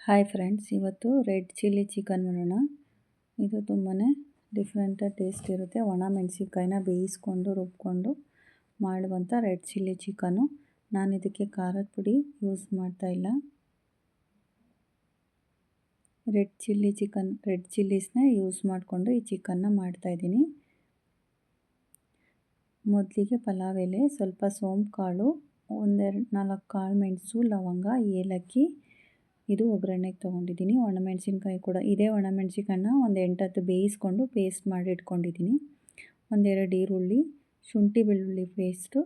Hi friends, ಇವತ್ತು red chilli chicken ಮಾಡೋಣ. ಇದು ತುಂಬಾ ಡಿಫ್ರೆಂಟಾಗಿ ಟೇಸ್ಟ್ ಇರುತ್ತೆ. ಒಣ ಮೆಣಸಿನ್ಕಾಯಿನ ಬೇಯಿಸ್ಕೊಂಡು ರುಬ್ಕೊಂಡು ಮಾಡುವಂಥ ರೆಡ್ ಚಿಲ್ಲಿ ಚಿಕನ್ನು. ನಾನು ಇದಕ್ಕೆ ಖಾರದ ಪುಡಿ ಯೂಸ್ ಮಾಡ್ತಾಯಿಲ್ಲ. ರೆಡ್ ಚಿಲ್ಲೀಸ್ನ ಯೂಸ್ ಮಾಡಿಕೊಂಡು ಈ ಚಿಕನ್ನ ಮಾಡ್ತಾಯಿದ್ದೀನಿ. ಮೊದಲಿಗೆ ಪಲಾವ್ ಎಲೆ, ಸ್ವಲ್ಪ ಸೋಂಪು ಕಾಳು, 1-4 ಕಾಳು ಮೆಣಸು, ಲವಂಗ, ಏಲಕ್ಕಿ, ಇದು ಒಗ್ಗರಣೆಗೆ ತೊಗೊಂಡಿದ್ದೀನಿ. ಒಣಮೆಣಸಿನ್ಕಾಯಿ ಕೂಡ ಇದೇ ಒಣಮೆಣಸಿನ್ಕಾಯನ್ನ ಒಂದು 8-10 ಬೇಯಿಸ್ಕೊಂಡು ಪೇಸ್ಟ್ ಮಾಡಿ ಇಟ್ಕೊಂಡಿದ್ದೀನಿ. 1-2 ಈರುಳ್ಳಿ, ಶುಂಠಿ ಬೆಳ್ಳುಳ್ಳಿ ಪೇಸ್ಟು,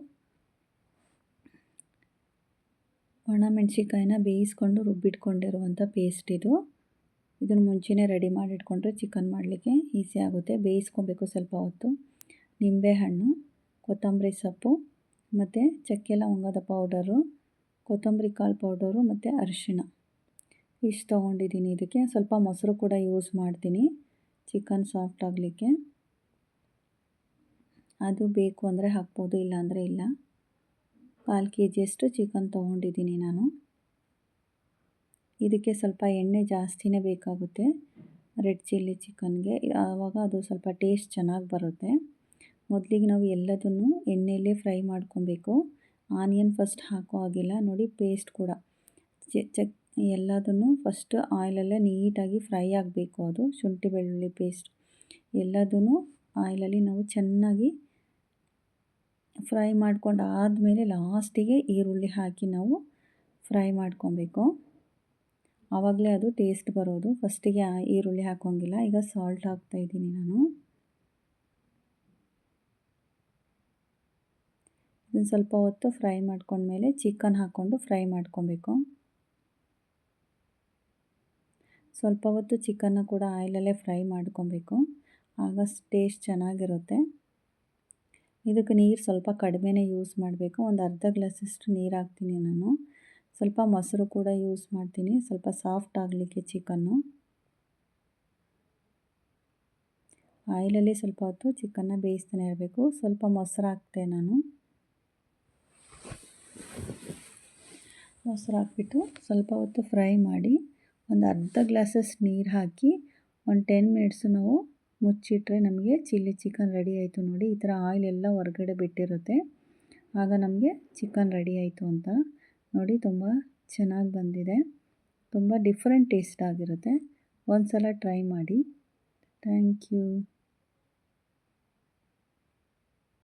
ಒಣಮೆಣಸಿನ್ಕಾಯಿನ ಬೇಯಿಸ್ಕೊಂಡು ರುಬ್ಬಿಟ್ಕೊಂಡಿರುವಂಥ ಪೇಸ್ಟ್ ಇದು. ಇದನ್ನು ಮುಂಚೆನೇ ರೆಡಿ ಮಾಡಿ ಇಟ್ಕೊಂಡ್ರೆ ಚಿಕನ್ ಮಾಡಲಿಕ್ಕೆ ಈಸಿ ಆಗುತ್ತೆ. ಬೇಯಿಸ್ಕೊಬೇಕು ಸ್ವಲ್ಪ ಹೊತ್ತು. ನಿಂಬೆಹಣ್ಣು, ಕೊತ್ತಂಬರಿ ಸೊಪ್ಪು ಮತ್ತು ಚಕ್ಕೆ ಲವಂಗದ ಪೌಡರು, ಕೊತ್ತಂಬರಿ ಕಾಳು ಪೌಡರು ಮತ್ತು ಅರಿಶಿಣ ಇಷ್ಟು ತೊಗೊಂಡಿದ್ದೀನಿ. ಇದಕ್ಕೆ ಸ್ವಲ್ಪ ಮೊಸರು ಕೂಡ ಯೂಸ್ ಮಾಡ್ತೀನಿ ಚಿಕನ್ ಸಾಫ್ಟ್ ಆಗಲಿಕ್ಕೆ. ಅದು ಬೇಕು ಅಂದರೆ ಹಾಕ್ಬೋದು, ಇಲ್ಲಾಂದರೆ ಇಲ್ಲ. 1/4 kgಯಷ್ಟು ಚಿಕನ್ ತೊಗೊಂಡಿದ್ದೀನಿ ನಾನು. ಇದಕ್ಕೆ ಸ್ವಲ್ಪ ಎಣ್ಣೆ ಜಾಸ್ತಿನೇ ಬೇಕಾಗುತ್ತೆ ರೆಡ್ ಚಿಲ್ಲಿ ಚಿಕನ್ಗೆ, ಆವಾಗ ಅದು ಸ್ವಲ್ಪ ಟೇಸ್ಟ್ ಚೆನ್ನಾಗಿ ಬರುತ್ತೆ. ಮೊದಲಿಗೆ ನಾವು ಎಲ್ಲದನ್ನು ಎಣ್ಣೆಯಲ್ಲೇ ಫ್ರೈ ಮಾಡ್ಕೊಬೇಕು. ಆನಿಯನ್ ಫಸ್ಟ್ ಹಾಕೋ ಹಾಗಿಲ್ಲ. ನೋಡಿ, ಪೇಸ್ಟ್ ಕೂಡ ಎಲ್ಲದನ್ನು ಫಸ್ಟ್ ಆಯಿಲಲ್ಲೇ ನೀಟಾಗಿ ಫ್ರೈ ಆಗಬೇಕು. ಅದು ಶುಂಠಿ ಬೆಳ್ಳುಳ್ಳಿ ಪೇಸ್ಟ್ ಎಲ್ಲದನ್ನು ಆಯಿಲಲ್ಲಿ ನಾವು ಚೆನ್ನಾಗಿ ಫ್ರೈ ಮಾಡ್ಕೊಂಡು ಆದಮೇಲೆ ಲಾಸ್ಟಿಗೆ ಈರುಳ್ಳಿ ಹಾಕಿ ನಾವು ಫ್ರೈ ಮಾಡ್ಕೊಬೇಕು. ಆವಾಗಲೇ ಅದು ಟೇಸ್ಟ್ ಬರೋದು. ಫಸ್ಟಿಗೆ ಈರುಳ್ಳಿ ಹಾಕೋಂಗಿಲ್ಲ. ಈಗ ಸಾಲ್ಟ್ ಹಾಕ್ತಾಯಿದ್ದೀನಿ ನಾನು. ಇದನ್ನು ಸ್ವಲ್ಪ ಹೊತ್ತು ಫ್ರೈ ಮಾಡ್ಕೊಂಡ್ಮೇಲೆ ಚಿಕನ್ ಹಾಕ್ಕೊಂಡು ಫ್ರೈ ಮಾಡ್ಕೊಬೇಕು. ಸ್ವಲ್ಪ ಹೊತ್ತು ಚಿಕನ್ನ ಕೂಡ ಆಯಿಲಲ್ಲೇ ಫ್ರೈ ಮಾಡ್ಕೊಬೇಕು, ಆಗ ಟೇಸ್ಟ್ ಚೆನ್ನಾಗಿರುತ್ತೆ. ಇದಕ್ಕೆ ನೀರು ಸ್ವಲ್ಪ ಕಡಿಮೆನೇ ಯೂಸ್ ಮಾಡಬೇಕು. ಒಂದು ಅರ್ಧ ಗ್ಲಾಸಷ್ಟು ನೀರು ಹಾಕ್ತೀನಿ ನಾನು. ಸ್ವಲ್ಪ ಮೊಸರು ಕೂಡ ಯೂಸ್ ಮಾಡ್ತೀನಿ, ಸ್ವಲ್ಪ ಸಾಫ್ಟ್ ಆಗಲಿಕ್ಕೆ ಚಿಕನ್ನು. ಆಯಿಲಲ್ಲಿ ಸ್ವಲ್ಪ ಹೊತ್ತು ಚಿಕನ್ನ ಬೇಯಿಸ್ತಾನೆ ಇರಬೇಕು. ಸ್ವಲ್ಪ ಮೊಸರು ಹಾಕ್ತೆ ನಾನು. ಮೊಸರು ಹಾಕ್ಬಿಟ್ಟು ಸ್ವಲ್ಪ ಹೊತ್ತು ಫ್ರೈ ಮಾಡಿ ಒಂದು ಅರ್ಧ ಗ್ಲಾಸಷ್ಟು ನೀರು ಹಾಕಿ ಒಂದು 10 ಮಿನಿಟ್ಸು ನಾವು ಮುಚ್ಚಿಟ್ರೆ ನಮಗೆ ಚಿಲ್ಲಿ ಚಿಕನ್ ರೆಡಿ ಆಯಿತು. ನೋಡಿ, ಈ ಥರ ಆಯಿಲ್ ಎಲ್ಲ ಹೊರಗಡೆ ಬಿಟ್ಟಿರುತ್ತೆ, ಆಗ ನಮಗೆ ಚಿಕನ್ ರೆಡಿ ಆಯಿತು ಅಂತ. ನೋಡಿ, ತುಂಬ ಚೆನ್ನಾಗಿ ಬಂದಿದೆ. ತುಂಬ ಡಿಫ್ರೆಂಟ್ ಟೇಸ್ಟ್ ಆಗಿರುತ್ತೆ. ಒಂದು ಸಲ ಟ್ರೈ ಮಾಡಿ. Thank you.